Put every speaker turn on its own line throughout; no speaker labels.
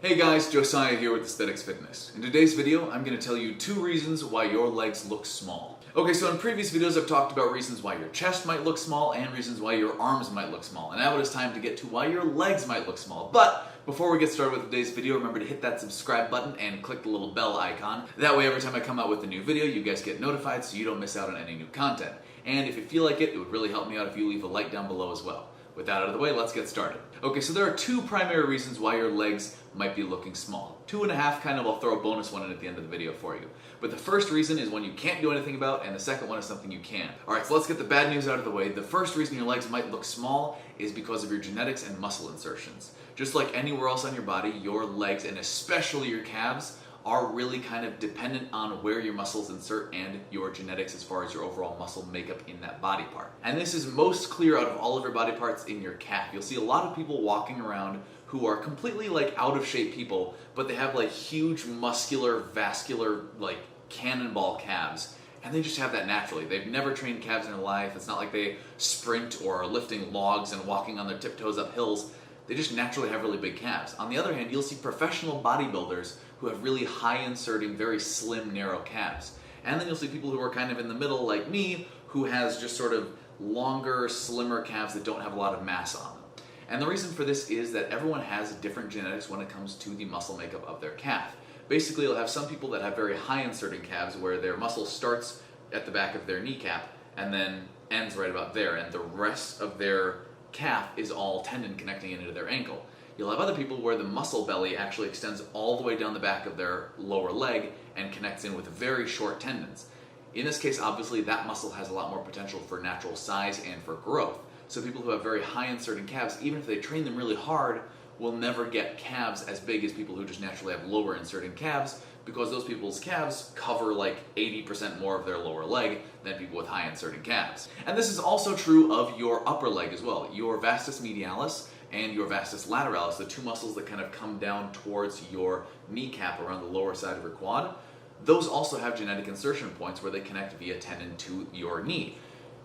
Hey guys, Josiah here with Aesthetyx Fitness. In today's video, I'm going to tell you 2 reasons why your legs look small. Okay, so in previous videos I've talked about reasons why your chest might look small and reasons why your arms might look small. And now it is time to get to why your legs might look small. But before we get started with today's video, remember to hit that subscribe button and click the little bell icon. That way every time I come out with a new video, you guys get notified so you don't miss out on any new content. And if you feel like it would really help me out if you leave a like down below as well. With that out of the way, let's get started. Okay, so there are 2 primary reasons why your legs might be looking small. 2.5, kind of, I'll throw a bonus one in at the end of the video for you. But the first reason is one you can't do anything about, and the second one is something you can. Alright, so let's get the bad news out of the way. The first reason your legs might look small is because of your genetics and muscle insertions. Just like anywhere else on your body, your legs, and especially your calves, are really kind of dependent on where your muscles insert and your genetics as far as your overall muscle makeup in that body part. And this is most clear out of all of your body parts in your calf. You'll see a lot of people walking around who are completely like out of shape people, but they have like huge muscular, vascular, like cannonball calves. And they just have that naturally. They've never trained calves in their life. It's not like they sprint or are lifting logs and walking on their tiptoes up hills. They just naturally have really big calves. On the other hand, you'll see professional bodybuilders who have really high inserting, very slim, narrow calves. And then you'll see people who are kind of in the middle like me, who has just sort of longer, slimmer calves that don't have a lot of mass on them. And the reason for this is that everyone has different genetics when it comes to the muscle makeup of their calf. Basically, you'll have some people that have very high inserting calves where their muscle starts at the back of their kneecap and then ends right about there, and the rest of their calf is all tendon connecting into their ankle. You'll have other people where the muscle belly actually extends all the way down the back of their lower leg and connects in with very short tendons. In this case, obviously, that muscle has a lot more potential for natural size and for growth. So people who have very high inserting calves, even if they train them really hard, will never get calves as big as people who just naturally have lower inserting calves, because those people's calves cover like 80% more of their lower leg than people with high inserting calves. And this is also true of your upper leg as well. Your vastus medialis and your vastus lateralis, the 2 muscles that kind of come down towards your kneecap around the lower side of your quad, those also have genetic insertion points where they connect via tendon to your knee.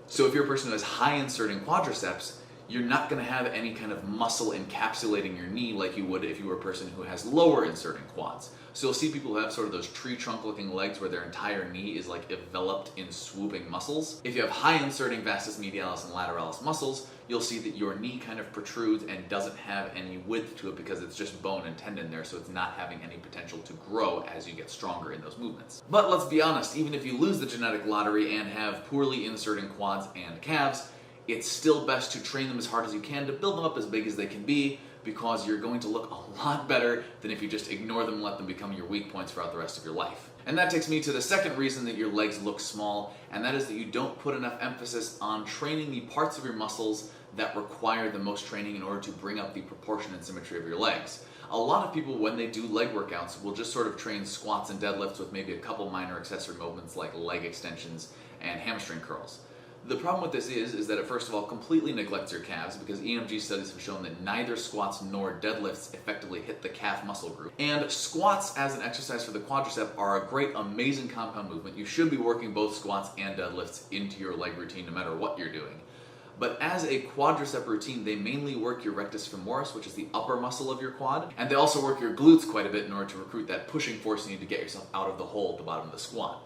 So if you're a person who has high inserting quadriceps, you're not going to have any kind of muscle encapsulating your knee like you would if you were a person who has lower inserting quads. So you'll see people who have sort of those tree trunk looking legs where their entire knee is like enveloped in swooping muscles. If you have high inserting vastus medialis and lateralis muscles, you'll see that your knee kind of protrudes and doesn't have any width to it because it's just bone and tendon there, so it's not having any potential to grow as you get stronger in those movements. But let's be honest, even if you lose the genetic lottery and have poorly inserting quads and calves, it's still best to train them as hard as you can to build them up as big as they can be, because you're going to look a lot better than if you just ignore them and let them become your weak points throughout the rest of your life. And that takes me to the second reason that your legs look small, and that is that you don't put enough emphasis on training the parts of your muscles that require the most training in order to bring up the proportion and symmetry of your legs. A lot of people, when they do leg workouts, will just sort of train squats and deadlifts with maybe a couple minor accessory movements like leg extensions and hamstring curls. The problem with this is that it first of all completely neglects your calves, because EMG studies have shown that neither squats nor deadlifts effectively hit the calf muscle group. And squats as an exercise for the quadricep are a great, amazing compound movement. You should be working both squats and deadlifts into your leg routine no matter what you're doing. But as a quadricep routine, they mainly work your rectus femoris, which is the upper muscle of your quad, and they also work your glutes quite a bit in order to recruit that pushing force you need to get yourself out of the hole at the bottom of the squat.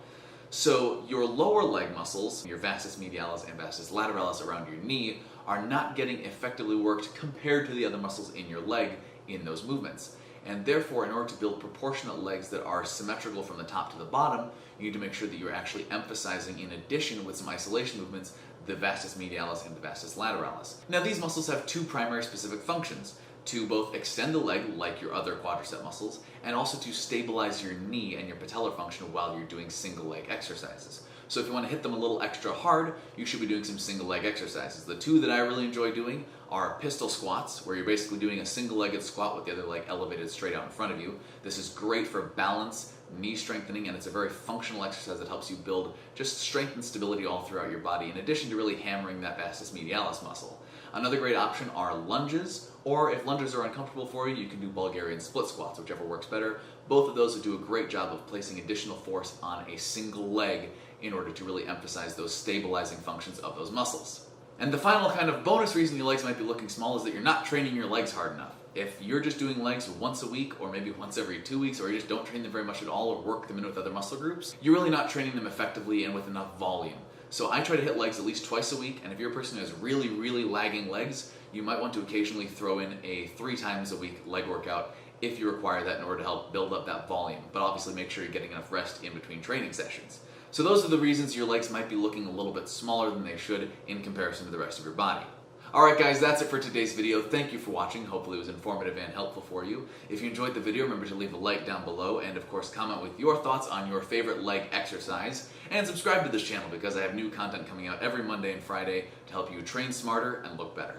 So your lower leg muscles, your vastus medialis and vastus lateralis around your knee, are not getting effectively worked compared to the other muscles in your leg in those movements. And therefore, in order to build proportionate legs that are symmetrical from the top to the bottom, you need to make sure that you're actually emphasizing, in addition with some isolation movements, the vastus medialis and the vastus lateralis. Now, these muscles have 2 primary specific functions: to both extend the leg like your other quadricep muscles, and also to stabilize your knee and your patellar function while you're doing single leg exercises. So if you want to hit them a little extra hard, you should be doing some single leg exercises. The 2 that I really enjoy doing are pistol squats, where you're basically doing a single-legged squat with the other leg elevated straight out in front of you. This is great for balance, knee strengthening, and it's a very functional exercise that helps you build just strength and stability all throughout your body, in addition to really hammering that vastus medialis muscle. Another great option are lunges, or if lunges are uncomfortable for you, you can do Bulgarian split squats, whichever works better. Both of those will do a great job of placing additional force on a single leg in order to really emphasize those stabilizing functions of those muscles. And the final kind of bonus reason your legs might be looking small is that you're not training your legs hard enough. If you're just doing legs once a week or maybe once every 2 weeks, or you just don't train them very much at all or work them in with other muscle groups, you're really not training them effectively and with enough volume. So I try to hit legs at least twice a week, and if you're a person who has really lagging legs, you might want to occasionally throw in a 3 times a week leg workout if you require that in order to help build up that volume. But obviously make sure you're getting enough rest in between training sessions. So those are the reasons your legs might be looking a little bit smaller than they should in comparison to the rest of your body. Alright guys, that's it for today's video. Thank you for watching. Hopefully it was informative and helpful for you. If you enjoyed the video, remember to leave a like down below, and of course comment with your thoughts on your favorite leg exercise. And subscribe to this channel because I have new content coming out every Monday and Friday to help you train smarter and look better.